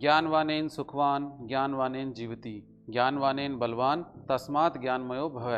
ज्ञानवानेन सुखवान ज्ञानवानेन जीवति ज्ञानवानेन बलवान तस्मात् ज्ञानमयो भव।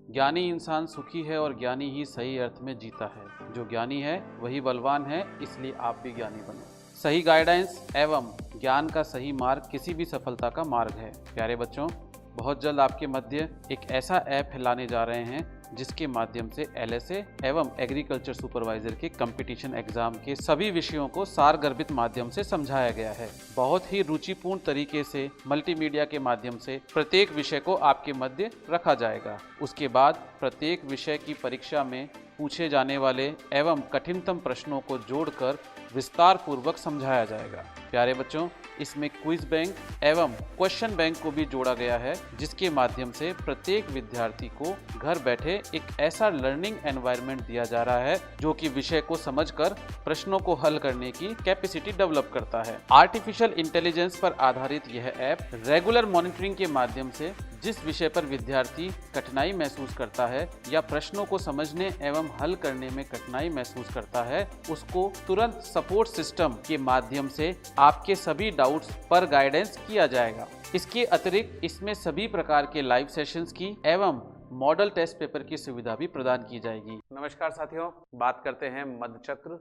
ज्ञानी इंसान सुखी है और ज्ञानी ही सही अर्थ में जीता है। जो ज्ञानी है वही बलवान है, इसलिए आप भी ज्ञानी बनो। सही गाइडेंस एवं ज्ञान का सही मार्ग किसी भी सफलता का मार्ग है। प्यारे बच्चों, बहुत जल्द आपके मध्य एक ऐसा ऐप लाने जा रहे हैं जिसके माध्यम से LSA एवं एग्रीकल्चर सुपरवाइजर के कंपटीशन एग्जाम के सभी विषयों को सारगर्भित माध्यम से समझाया गया है। बहुत ही रुचिपूर्ण तरीके से मल्टीमीडिया के माध्यम से प्रत्येक विषय को आपके मध्य रखा जाएगा। उसके बाद प्रत्येक विषय की परीक्षा में पूछे जाने वाले एवं कठिनतम प्रश्नों को जोड़कर विस्तार पूर्वक समझाया जाएगा। प्यारे बच्चों, इसमें क्विज बैंक एवं क्वेश्चन बैंक को भी जोड़ा गया है, जिसके माध्यम से प्रत्येक विद्यार्थी को घर बैठे एक ऐसा लर्निंग एनवायरनमेंट दिया जा रहा है जो कि विषय को समझकर प्रश्नों को हल करने की कैपेसिटी डेवलप करता है। आर्टिफिशियल इंटेलिजेंस पर आधारित यह ऐप रेगुलर मॉनिटरिंग के माध्यम से जिस विषय पर विद्यार्थी कठिनाई महसूस करता है या प्रश्नों को समझने एवं हल करने में कठिनाई महसूस करता है, उसको तुरंत सपोर्ट सिस्टम के माध्यम से आपके सभी डाउट्स पर गाइडेंस किया जाएगा। इसके अतिरिक्त इसमें सभी प्रकार के लाइव सेशंस की एवं मॉडल टेस्ट पेपर की सुविधा भी प्रदान की जाएगी। नमस्कार साथियों, बात करते हैं मधुचक्र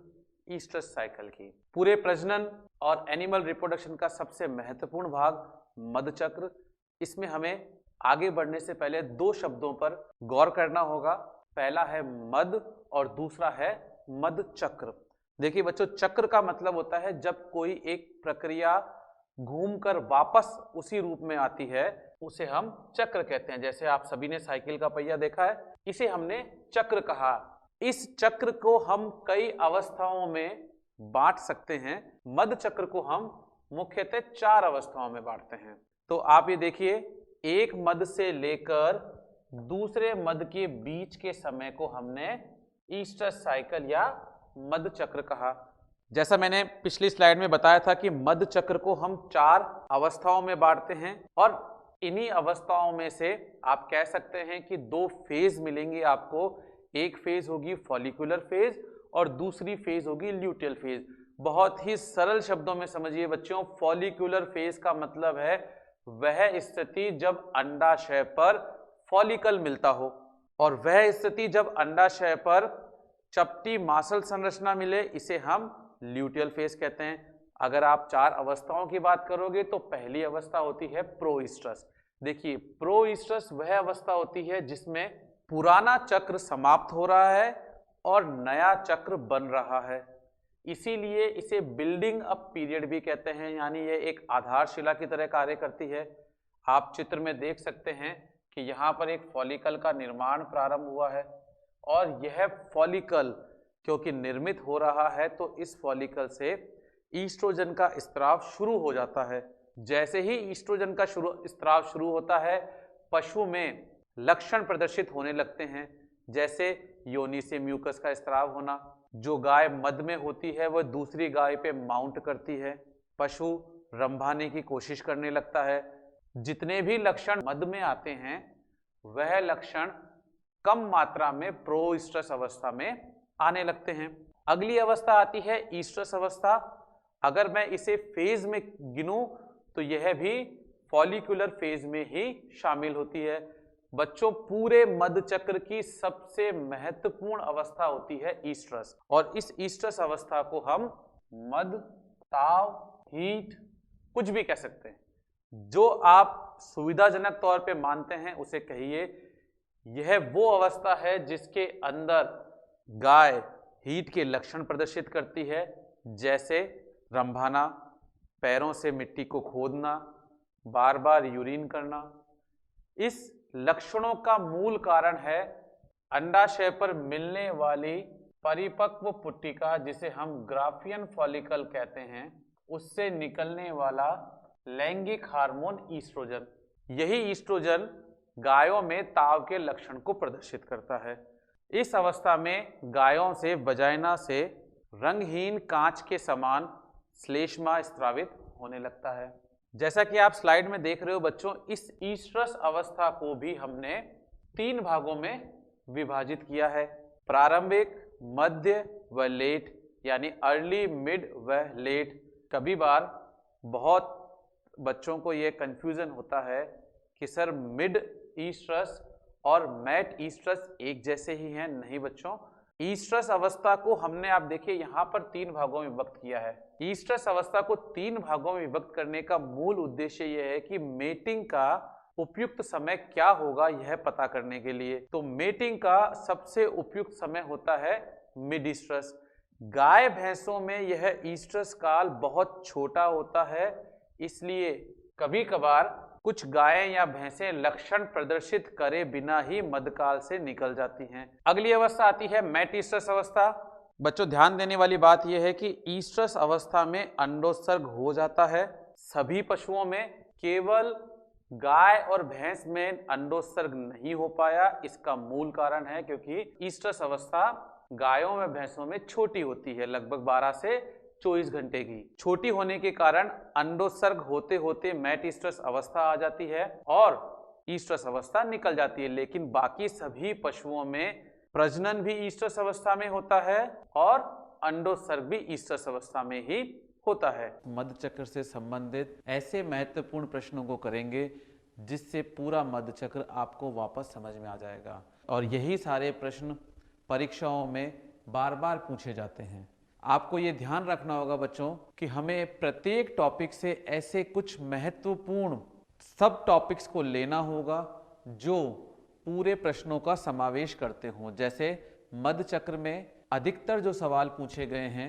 ईस्ट्रस साइकिल की। पूरे प्रजनन और एनिमल रिप्रोडक्शन का सबसे महत्वपूर्ण भाग मधुचक्र। इसमें हमें आगे बढ़ने से पहले दो शब्दों पर गौर करना होगा। पहला है मध और दूसरा है मधुचक्र। देखिए बच्चों, चक्र का मतलब होता है जब कोई एक प्रक्रिया घूमकर वापस उसी रूप में आती है, उसे हम चक्र कहते हैं। जैसे आप सभी ने साइकिल का पहिया देखा है, इसे हमने चक्र कहा। इस चक्र को हम कई अवस्थाओं में बांट सकते हैं। मध चक्र को हम मुख्यतः 4 अवस्थाओं में बांटते हैं। तो आप ये देखिए, एक मध से लेकर दूसरे मध के बीच के समय को हमने ईस्ट्रस साइकिल या मध चक्र कहा। जैसा मैंने पिछली स्लाइड में बताया था कि मध चक्र को हम 4 अवस्थाओं में बांटते हैं और इन्हीं अवस्थाओं में से आप कह सकते हैं कि 2 फेज मिलेंगे आपको। एक फेज होगी फॉलिकुलर फेज और दूसरी फेज होगी ल्यूटियल फेज। बहुत ही सरल शब्दों में समझिए बच्चों, फॉलिकुलर फेज का मतलब है वह स्थिति जब अंडाशय पर फॉलिकल मिलता हो, और वह स्थिति जब अंडाशय पर चपटी मासल संरचना मिले, इसे हम ल्यूटियल फेज कहते हैं। अगर आप 4 अवस्थाओं की बात करोगे तो पहली अवस्था होती है प्रोईस्ट्रस। देखिए, प्रोईस्ट्रस वह अवस्था होती है जिसमें पुराना चक्र समाप्त हो रहा है और नया चक्र बन रहा है। इसीलिए इसे बिल्डिंग अप पीरियड भी कहते हैं, यानी ये एक आधारशिला की तरह कार्य करती है। आप चित्र में देख सकते हैं कि यहाँ पर एक फॉलिकल का निर्माण प्रारंभ हुआ है और यह फॉलिकल क्योंकि निर्मित हो रहा है तो इस फॉलिकल से ईस्ट्रोजन का स्त्राव शुरू हो जाता है। जैसे ही ईस्ट्रोजन का स्त्राव शुरू होता है, पशु में लक्षण प्रदर्शित होने लगते हैं, जैसे योनि से म्यूकस का स्त्राव होना। जो गाय मध में होती है वह दूसरी गाय पे माउंट करती है, पशु रंभाने की कोशिश करने लगता है। जितने भी लक्षण मध में आते हैं वह लक्षण कम मात्रा में प्रोईस्ट्रस अवस्था में आने लगते हैं। अगली अवस्था आती है ईस्ट्रस अवस्था। अगर मैं इसे फेज में गिनूं तो यह भी फॉलिकुलर फेज में ही शामिल होती है। बच्चों, पूरे मध चक्र की सबसे महत्वपूर्ण अवस्था होती है ईस्ट्रस, और इस ईस्ट्रस अवस्था को हम मध, ताव, हीट कुछ भी कह सकते हैं। जो आप सुविधाजनक तौर पे मानते हैं उसे कहिए। यह वो अवस्था है जिसके अंदर गाय हीट के लक्षण प्रदर्शित करती है, जैसे रंभाना, पैरों से मिट्टी को खोदना, बार बार यूरिन करना। इस लक्षणों का मूल कारण है अंडाशय पर मिलने वाली परिपक्व पुट्टिका, जिसे हम ग्राफियन फॉलिकल कहते हैं, उससे निकलने वाला लैंगिक हार्मोन ईस्ट्रोजन। यही ईस्ट्रोजन गायों में ताव के लक्षण को प्रदर्शित करता है। इस अवस्था में गायों से वजाइना से रंगहीन कांच के समान श्लेष्मा स्रावित होने लगता है। जैसा कि आप स्लाइड में देख रहे हो बच्चों, इस ईस्ट्रस अवस्था को भी हमने 3 भागों में विभाजित किया है। प्रारंभिक, मध्य व लेट, यानी अर्ली, मिड व लेट। कभी बार बहुत बच्चों को ये कंफ्यूजन होता है कि सर मिड ईस्ट्रस और मैट ईस्ट्रस एक जैसे ही हैं। नहीं बच्चों, ईस्ट्रस अवस्था को हमने, आप देखिए यहाँ पर 3 भागों में विभक्त किया है। ईस्ट्रस अवस्था को 3 भागों में विभक्त करने का मूल उद्देश्य यह है कि मेटिंग का उपयुक्त समय क्या होगा यह पता करने के लिए। तो मेटिंग का सबसे उपयुक्त समय होता है मिड ईस्ट्रस। गाय भैंसों में यह ईस्ट्रस काल बहुत छोटा होता है, इसलिए कभी कभार कुछ गायें या भैंसें लक्षण प्रदर्शित करे बिना ही मध्यकाल से निकल जाती हैं। अगली अवस्था आती है मैट ईस्ट्रस अवस्था। बच्चों ध्यान देने वाली बात यह है कि ईस्ट्रस अवस्था में अंडोत्सर्ग हो जाता है सभी पशुओं में, केवल गाय और भैंस में अंडोत्सर्ग नहीं हो पाया। इसका मूल कारण है क्योंकि ईस्ट्रस अवस्था गायों में भैंसों में छोटी होती है, लगभग 12 से 24 घंटे की। छोटी होने के कारण अंडोत्सर्ग होते होते मैट ईस्ट्रस अवस्था आ जाती है और ईस्ट्रस अवस्था निकल जाती है। लेकिन बाकी सभी पशुओं में प्रजनन भी ईस्ट्रस अवस्था में होता है और अंडोत्सर्ग भी ईस्ट्रस अवस्था में ही होता है। मध्यचक्र से संबंधित ऐसे महत्वपूर्ण प्रश्नों को करेंगे जिससे पूरा मध्यचक्र आपको वापस समझ में आ जाएगा, और यही सारे प्रश्न परीक्षाओं में बार बार पूछे जाते हैं। आपको ये ध्यान रखना होगा बच्चों कि हमें प्रत्येक टॉपिक से ऐसे कुछ महत्वपूर्ण सब टॉपिक्स को लेना होगा जो पूरे प्रश्नों का समावेश करते हों। जैसे मध्यचक्र में अधिकतर जो सवाल पूछे गए हैं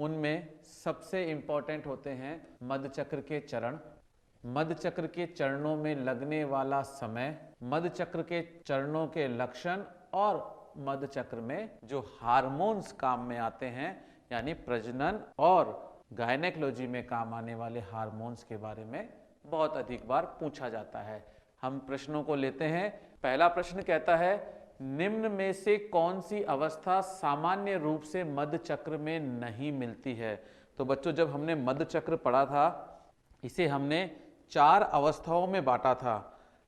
उनमें सबसे इंपॉर्टेंट होते हैं मध्यचक्र के चरण, मध्यचक्र के चरणों में लगने वाला समय, मध्यचक्र के चरणों के लक्षण और मध्यचक्र में जो हार्मोन्स काम में आते हैं, यानी प्रजनन और गायनेकोलॉजी में काम आने वाले हार्मोन्स के बारे में बहुत अधिक बार पूछा जाता है। हम प्रश्नों को लेते हैं। पहला प्रश्न कहता है निम्न में से कौन सी अवस्था सामान्य रूप से मध्यचक्र में नहीं मिलती है। तो बच्चों जब हमने मध्यचक्र पढ़ा था इसे हमने 4 अवस्थाओं में बांटा था।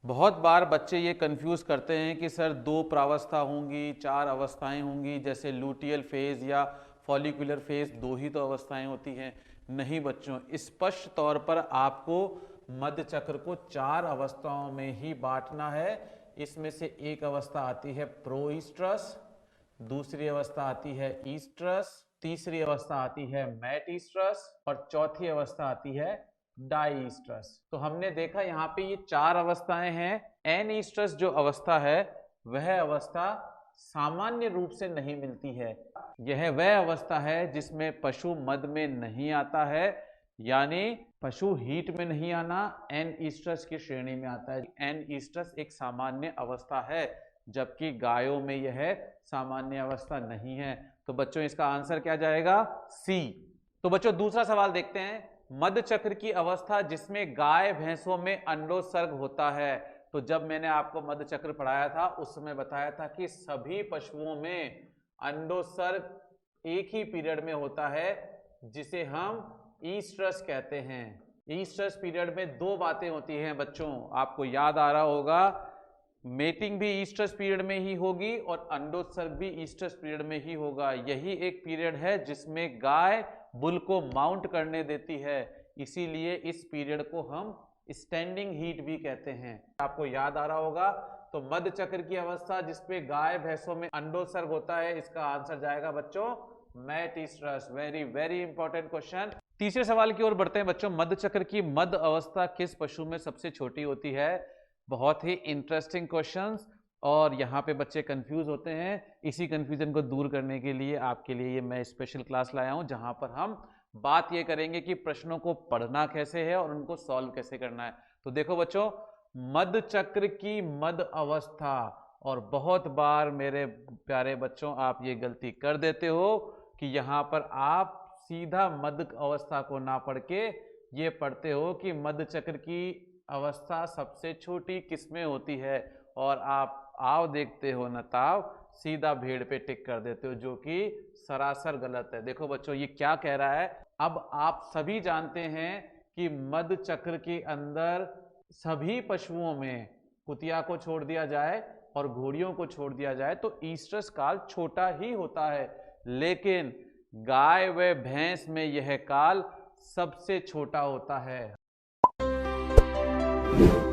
बहुत बार बच्चे ये कंफ्यूज करते हैं कि सर 2 प्रावस्था होंगी, 4 अवस्थाएं होंगी, जैसे लूटियल फेज या फॉलिकुलर फेज 2 ही तो अवस्थाएं होती हैं। नहीं बच्चों, स्पष्ट तौर पर आपको मध्यचक्र को 4 अवस्थाओं में ही बांटना है। इसमें से एक अवस्था आती है प्रोईस्ट्रस, दूसरी अवस्था आती है ईस्ट्रस, तीसरी अवस्था आती है मैट ईस्ट्रस और चौथी अवस्था आती है डाईस्ट्रस। तो हमने देखा यहाँ पे ये 4 अवस्थाएं हैं। एन ईस्ट्रस जो अवस्था है वह अवस्था सामान्य रूप से नहीं मिलती है। यह वह अवस्था है जिसमें पशु मद में नहीं आता है, यानी पशु हीट में नहीं आना एन ईस्ट्रस की श्रेणी में आता है। एन ईस्ट्रस एक सामान्य अवस्था है जबकि गायों में यह सामान्य अवस्था नहीं है। तो बच्चों इसका आंसर क्या जाएगा? सी। तो बच्चों दूसरा सवाल देखते हैं। मध्यचक्र की अवस्था जिसमें गाय भैंसों में अंडोत्सर्ग होता है। तो जब मैंने आपको मध्यचक्र पढ़ाया था उस समय बताया था कि सभी पशुओं में अंडोत्सर्ग एक ही पीरियड में होता है जिसे हम ईस्ट्रस कहते हैं। ईस्ट्रस पीरियड में 2 बातें होती हैं बच्चों, आपको याद आ रहा होगा, मेटिंग भी ईस्ट्रस पीरियड में ही होगी और अंडोत्सर्ग भी ईस्ट्रस पीरियड में ही होगा। यही एक पीरियड है जिसमें गाय बुल को माउंट करने देती है, इसीलिए इस पीरियड को हम स्टैंडिंग हीट भी कहते हैं। आपको याद आ रहा होगा। तो मध्यचक्र की अवस्था जिसपे गाय भैंसों में अंडोत्सर्ग होता है, इसका आंसर जाएगा बच्चों मैट ईस्ट्रस। Very very important question. तीसरे सवाल की ओर बढ़ते हैं बच्चों। मध्यचक्र की मध्य अवस्था किस पशु में सबसे छोटी होती है? बहुत ही इंटरेस्टिंग क्वेश्चंस, और यहाँ पे बच्चे कंफ्यूज होते हैं। इसी कंफ्यूजन को दूर करने के लिए आपके लिए ये मैं स्पेशल क्लास लाया हूँ जहाँ पर हम बात ये करेंगे कि प्रश्नों को पढ़ना कैसे है और उनको सॉल्व कैसे करना है। तो देखो बच्चों, मध्यचक्र की मध्य अवस्था, और बहुत बार मेरे प्यारे बच्चों आप ये गलती कर देते हो कि यहाँ पर आप सीधा मध्य अवस्था को ना पढ़ के ये पढ़ते हो कि मध्यचक्र की अवस्था सबसे छोटी किसमें होती है, और आप आव देखते हो न ताव सीधा भेड़ पे टिक कर देते हो, जो कि सरासर गलत है। देखो बच्चों ये क्या कह रहा है। अब आप सभी जानते हैं कि मध्यचक्र के अंदर सभी पशुओं में कुतिया को छोड़ दिया जाए और घोड़ियों को छोड़ दिया जाए तो ईस्ट्रस काल छोटा ही होता है, लेकिन गाय व भैंस में यह काल सबसे छोटा होता है। धन्यवाद।